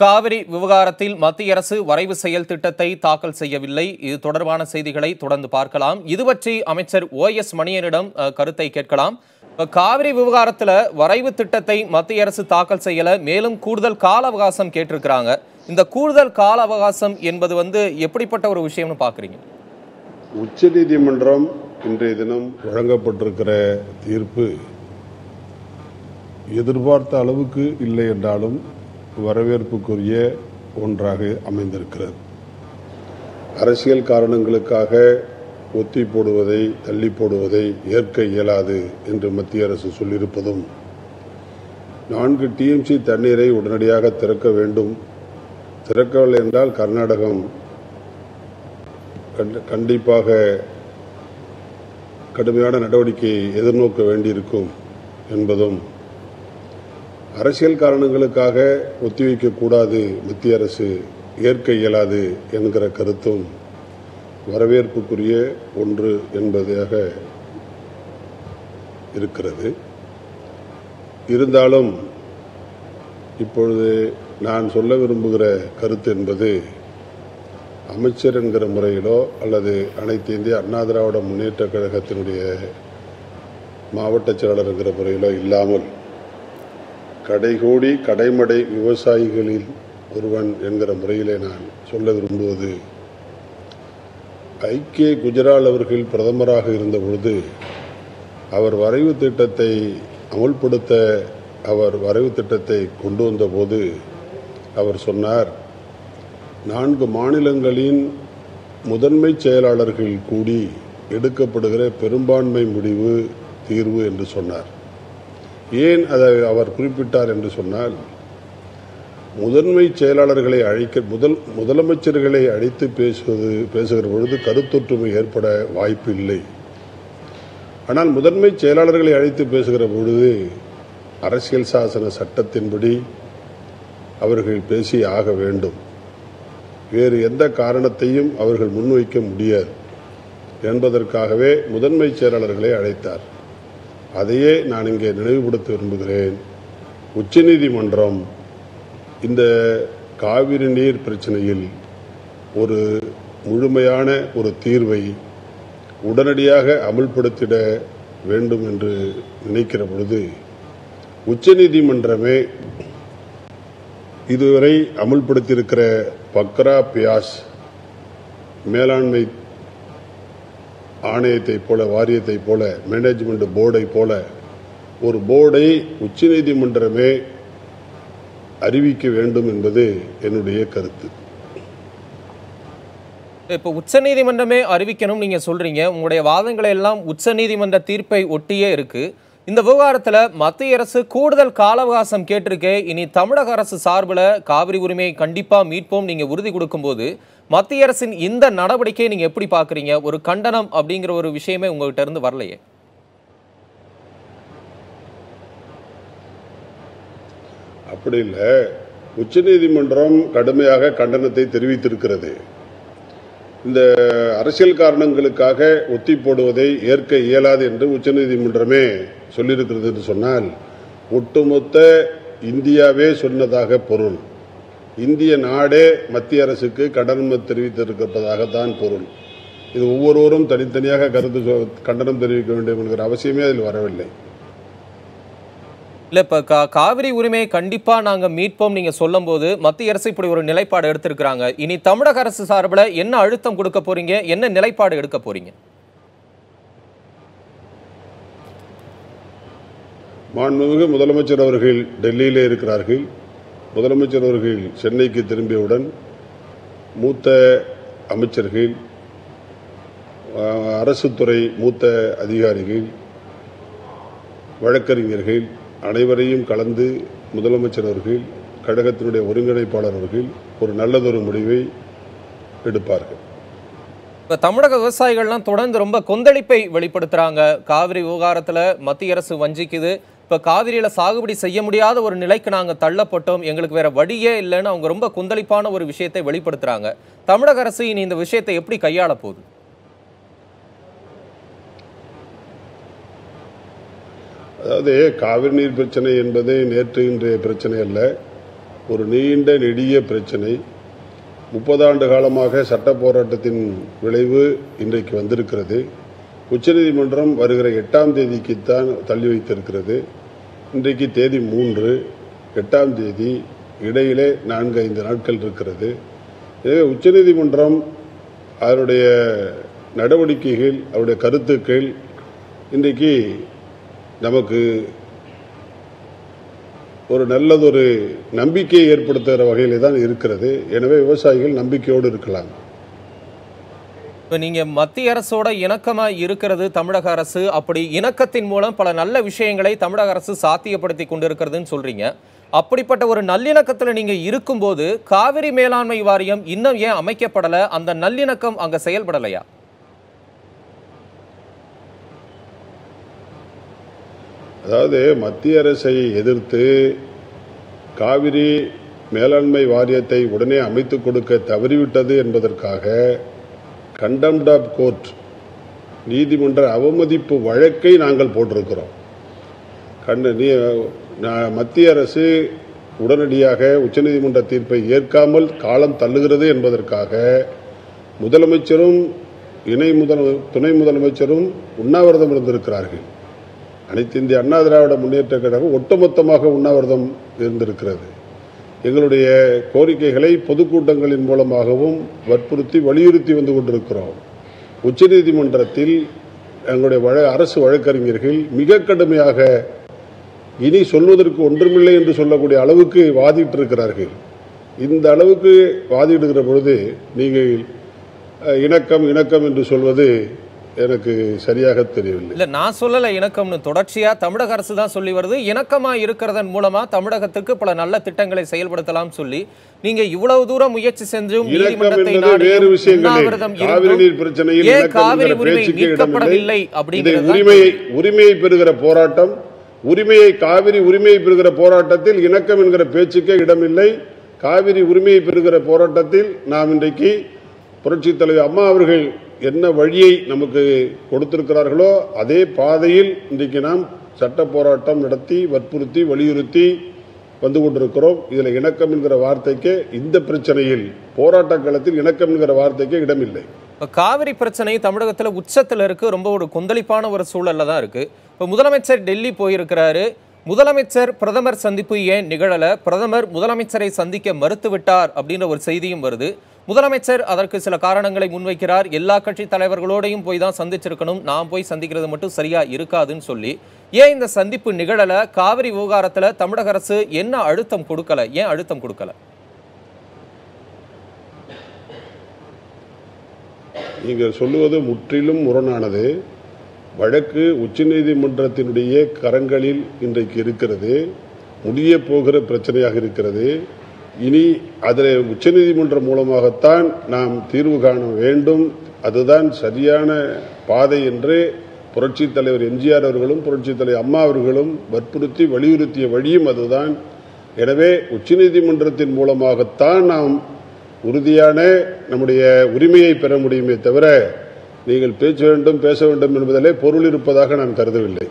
காவிரி விவகாரத்தில் மத்திய அரசு வரைவு செயல் திட்டத்தை தாக்கல் செய்யவில்லை. இது தொடர்பான செய்திகளை தொடர்ந்து பார்க்கலாம். இது பற்றி அமைச்சர் OS மணியனிடம் கருத்தை கேட்கலாம். காவிரி விவகாரத்துல வரைவு திட்டத்தை மத்திய அரசு தாக்கல் செய்யல, மேலும் கூடுதல் கால அவகாசம் கேட்டிருக்கிறாங்க. இந்த கூடுதல் கால அவகாசம் என்பது எப்படிப்பட்ட ஒரு விஷயம்னு பாக்குறீங்க? உச்சநீதிமன்றம் இன்றைய தினம் வழங்கப்பட்டிருக்கிற தீர்ப்பு எதிர்பார்த்த அளவுக்கு இல்லை என்றாலும் வரவேற்புக்குரிய ஒன்றாக அமைந்திருக்கிறது. அரசியல் காரணங்களுக்காக ஒத்தி போடுவதை, தள்ளி போடுவதை ஏற்க இயலாது என்று மத்திய அரசு சொல்லியிருப்பதும், 4 TMC தண்ணீரை உடனடியாக திறக்க வேண்டும், திறக்கவில்லை என்றால் கர்நாடகம் கண்டிப்பாக கடுமையான நடவடிக்கையை எதிர்நோக்க வேண்டியிருக்கும் என்பதும், அரசியல் காரணங்களுக்காக ஒத்திவைக்கக்கூடாது, மத்திய அரசு ஏற்க இயலாது என்கிற கருத்தும் வரவேற்புக்குரிய ஒன்று என்பதாக இருக்கிறது. இருந்தாலும் இப்பொழுது நான் சொல்ல விரும்புகிற கருத்து என்பது, அமைச்சர் என்கிற முறையிலோ அல்லது அனைத்து இந்திய அண்ணா திராவிட முன்னேற்ற கழகத்தினுடைய மாவட்ட செயலாளர் என்கிற முறையிலோ இல்லாமல், கடைகோடி கடைமடை விவசாயிகளில் ஒருவன் என்கிற முறையிலே நான் சொல்ல விரும்புவது, ஐக்கிய குஜரால் அவர்கள் பிரதமராக இருந்தபொழுது அவர் வரைவு திட்டத்தை அமுல்படுத்த அவர் வரைவு திட்டத்தை கொண்டு வந்தபோது அவர் சொன்னார், 4 மாநிலங்களின் முதன்மை செயலாளர்கள் கூடி எடுக்கப்படுகிற பெரும்பான்மை முடிவு தீர்வு என்று சொன்னார். ஏன் அதை அவர் குறிப்பிட்டார் என்று சொன்னால், முதன்மை செயலாளர்களை முதலமைச்சர்களை அழைத்து பேசுகிற பொழுது கருத்தொற்றுமை ஏற்பட வாய்ப்பு இல்லை. ஆனால் முதன்மை செயலாளர்களை அழைத்து பேசுகிற பொழுது அரசியல் சாசன சட்டத்தின்படி அவர்கள் பேசி ஆக வேண்டும். வேறு எந்த காரணத்தையும் அவர்கள் முன்வைக்க முடியாது என்பதற்காகவே முதன்மை செயலாளர்களை அழைத்தார். அதையே நான் இங்கே நினைவுபடுத்த விரும்புகிறேன். உச்சநீதிமன்றம் இந்த காவிரி நீர் பிரச்சனையில் ஒரு முழுமையான ஒரு தீர்வை உடனடியாக அமுல்படுத்திட வேண்டும் என்று நினைக்கிற பொழுது, உச்சநீதிமன்றமே இதுவரை அமுல்படுத்தியிருக்கிற பக்ரா பியாஸ் மேலாண்மை ஆணையத்தை போல, வாரியத்தை போல, மேனேஜ்மெண்ட் போர்டை போல ஒரு போர்டை உச்சநீதிமன்றமே அறிவிக்க வேண்டும் என்பது என்னுடைய கருத்து. இப்ப உச்சநீதிமன்றமே அறிவிக்கணும் நீங்க சொல்றீங்க. உங்களுடைய வாதங்களை எல்லாம் உச்சநீதிமன்ற தீர்ப்பை ஒட்டியே இருக்கு. இந்த விவகாரத்துல மத்திய அரசு கூடுதல் கால அவகாசம் கேட்டிருக்கே, இனி தமிழக அரசு சார்பில் காவிரி உரிமையை கண்டிப்பா மீட்போம் நீங்க உறுதி கொடுக்கும் போது, மத்திய அரசின் இந்த நடவடிக்கையை நீங்க எப்படி பாக்குறீங்க? ஒரு கண்டனம் அப்படிங்கிற ஒரு விஷயமே உங்ககிட்ட இருந்து வரலையே? அப்படி இல்லை. உச்சநீதிமன்றம் கடுமையாக கண்டனத்தை தெரிவித்திருக்கிறது. இந்த அரசியல் காரணங்களுக்காக ஒத்தி போடுவதை ஏற்க இயலாது என்று உச்சநீதிமன்றமே சொல்லியிருக்கிறது என்று சொன்னால், ஒட்டுமொத்த இந்தியாவே சொன்னதாக பொருள். இந்திய நாடே மத்திய அரசுக்கு கண்டனம் தெரிவித்திருப்பதாகத்தான் பொருள். இது ஒவ்வொருவரும் தனித்தனியாக கண்டனம் தெரிவிக்க வேண்டும் என்கிற அவசியமே அதில் வரவில்லை. இல்ல, இப்ப காவிரி உரிமையை கண்டிப்பா நாங்க மீட்போம் நீங்க சொல்லும் போது மத்திய அரசு இப்படி ஒரு நிலைப்பாடு எடுத்திருக்கிறாங்க. இனி தமிழக அரசு சார்பில் என்ன அழுத்தம் கொடுக்க போறீங்க? என்ன நிலைப்பாடு எடுக்க போறீங்க? மாண்புமிகு முதலமைச்சர் அவர்கள் டெல்லியிலே இருக்கிறார்கள். முதலமைச்சர் அவர்கள் சென்னைக்கு திரும்பியவுடன் மூத்த அமைச்சர்கள், அரசு துறை மூத்த அதிகாரிகள், வழக்கறிஞர்கள் அனைவரையும் கலந்து முதலமைச்சர் அவர்கள், கழகத்தினுடைய ஒருங்கிணைப்பாளர் அவர்கள் ஒரு நல்லதொரு முடிவை எடுப்பார்கள். இப்ப தமிழக விவசாயிகள்லாம் தொடர்ந்து ரொம்ப கொந்தளிப்பை வெளிப்படுத்துறாங்க. காவிரி விவகாரத்துல மத்திய அரசு வஞ்சிக்குது. இப்ப காவிரியில சாகுபடி செய்ய முடியாத ஒரு நிலைக்கு நாங்க தள்ளப்பட்டோம், எங்களுக்கு வேற வழியே இல்லைன்னு அவங்க ரொம்ப கொந்தளிப்பான ஒரு விஷயத்தை வெளிப்படுத்துறாங்க. தமிழக அரசு இனி இந்த விஷயத்தை எப்படி கையாள போகுது? அதாவது காவிரி நீர் பிரச்சனை என்பது நேற்று இன்றைய பிரச்சனை அல்ல. ஒரு நீண்ட நெடிய பிரச்சனை. 30 ஆண்டு காலமாக சட்ட போராட்டத்தின் விளைவு இன்றைக்கு வந்திருக்கிறது. உச்சநீதிமன்றம் வருகிற 8ஆம் தேதிக்குத்தான் தள்ளி வைத்திருக்கிறது. இன்றைக்கு தேதி 3, 8ஆம் தேதி, இடையிலே 4-5 நாட்கள் இருக்கிறது. எனவே உச்சநீதிமன்றம் அதனுடைய நடவடிக்கைகள், அவருடைய கருத்துக்கள் இன்றைக்கு நமக்கு ஒரு நல்லதொரு நம்பிக்கையை ஏற்படுத்துகிற வகையிலே தான் இருக்கிறது. எனவே விவசாயிகள் நம்பிக்கையோடு இருக்கலாம். இப்போ நீங்கள் மத்திய அரசோட இணக்கமாக இருக்கிறது தமிழக அரசு, அப்படி இணக்கத்தின் மூலம் பல நல்ல விஷயங்களை தமிழக அரசு சாத்தியப்படுத்தி கொண்டிருக்கிறதுன்னு சொல்றீங்க. அப்படிப்பட்ட ஒரு நல்லிணக்கத்தில் நீங்கள் இருக்கும்போது காவிரி மேலாண்மை வாரியம் இன்னும் ஏன் அமைக்கப்படலை? அந்த நல்லிணக்கம் அங்கே செயல்படலையா? அதாவது மத்திய அரசை எதிர்த்து காவிரி மேலாண்மை வாரியத்தை உடனே அமைத்துக் கொடுக்க தவறிவிட்டது என்பதற்காக கண்டெம்ட் ஆஃப் கோர்ட் நீதிமன்ற அவமதிப்பு வழக்கை நாங்கள் போட்டிருக்கிறோம். மத்திய அரசு உடனடியாக உச்சநீதிமன்ற தீர்ப்பை ஏற்காமல் காலம் தள்ளுகிறது என்பதற்காக முதலமைச்சரும் துணை முதலமைச்சரும் உண்ணாவிரதம் இருந்திருக்கிறார்கள். அனைத்து இந்திய அண்ணா திராவிட முன்னேற்ற கழகம் ஒட்டுமொத்தமாக உண்ணாவிரதம் இருந்திருக்கிறது. எங்களுடைய கோரிக்கைகளை பொதுக்கூட்டங்களின் மூலமாகவும் வற்புறுத்தி வலியுறுத்தி வந்து கொண்டிருக்கிறோம். உச்சநீதிமன்றத்தில் எங்களுடைய அரசு வழக்கறிஞர்கள் மிக கடுமையாக இனி சொல்வதற்கு ஒன்றுமில்லை என்று சொல்லக்கூடிய அளவுக்கு வாதிட்டு இருக்கிறார்கள். இந்த அளவுக்கு வாதிடுகிற பொழுது நீங்கள் இணக்கம் என்று சொல்வது எனக்கு சரியாக தெரியவில்லை. இல்ல, நான் சொல்லல இணக்கம்னு. தொடர்ச்சியா தமிழக அரசு தான் சொல்லி வருது. இணக்கமா இருக்கிறதன் மூலமா தமிழகத்துக்கு பல நல்ல திட்டங்களை செயல்படுத்தலாம் சொல்லி நீங்க இவ்வளவு தூரம் முயற்சி செஞ்சும் நீதிமன்றத்தை வேறு விஷயங்கள் காவிரி உரிமை மீட்கப்படவில்லை அப்படிங்கிறது உரிமையை பெறுகிற போராட்டம், காவிரி உரிமையை பெறுகிற போராட்டத்தில் இணக்கம் என்கிற பேச்சுக்கே இடமில்லை. காவிரி உரிமையை பெறுகிற போராட்டத்தில் நாம் இன்றைக்கு புரட்சித் தலைவர் அம்மா அவர்கள் என்ன வழியை நமக்கு கொடுத்திருக்கிறார்களோ அதே பாதையில் இன்றைக்கு நாம் சட்ட போராட்டம் நடத்தி வற்புறுத்தி வலியுறுத்தி வந்து கொண்டிருக்கிறோம். இதில் இணக்கம் என்கிற வார்த்தைக்கு இந்த பிரச்சனையில் போராட்ட களத்தில் இணக்கம் என்கிற வார்த்தைக்கு இடமில்லை. காவிரி பிரச்சனை தமிழகத்தில் உச்சத்தில் இருக்கு. ரொம்ப ஒரு கொந்தளிப்பான ஒரு சூழல்ல தான் இருக்கு. இப்போ முதலமைச்சர் டெல்லி போயிருக்கிறாரு. முதலமைச்சர் பிரதமர் சந்திப்பு ஏன் நிகழல? பிரதமர் முதலமைச்சரை சந்திக்க மறுத்துவிட்டார் அப்படின்ற ஒரு செய்தியும் வருது. முதலமைச்சர் அதற்கு சில காரணங்களை முன்வைக்கிறார். எல்லா கட்சி தலைவர்களோடையும் போய் தான் சந்திச்சிருக்கணும், நான் போய் சந்திக்கிறது மட்டும் சரியா இருக்காதுன்னு சொல்லி. ஏன் இந்த சந்திப்பு நிகழல? காவிரி விவகாரத்தில் தமிழக அரசு என்ன அழுத்தம் கொடுக்கல? ஏன் அழுத்தம் கொடுக்கல? நீங்கள் சொல்லுவது முற்றிலும் முரணானது. வழக்கு உச்சநீதிமன்றத்தினுடைய கரங்களில் இன்றைக்கு இருக்கிறது. முடிய போகிற பிரச்சனையாக இருக்கிறது. இனி அதில் உச்சநீதிமன்றம் மூலமாகத்தான் நாம் தீர்வு காண வேண்டும். அதுதான் சரியான பாதை என்று புரட்சித் தலைவர் எம்ஜிஆர் அவர்களும் புரட்சித் தலைவர் அம்மா அவர்களும் வற்புறுத்தி வலியுறுத்திய வழியும் அதுதான். எனவே உச்சநீதிமன்றத்தின் மூலமாகத்தான் நாம் உறுதியான நம்முடைய உரிமையை பெற முடியுமே தவிர நீங்கள் பேச வேண்டும் என்பதிலே பொருள் இருப்பதாக நான் கருதவில்லை.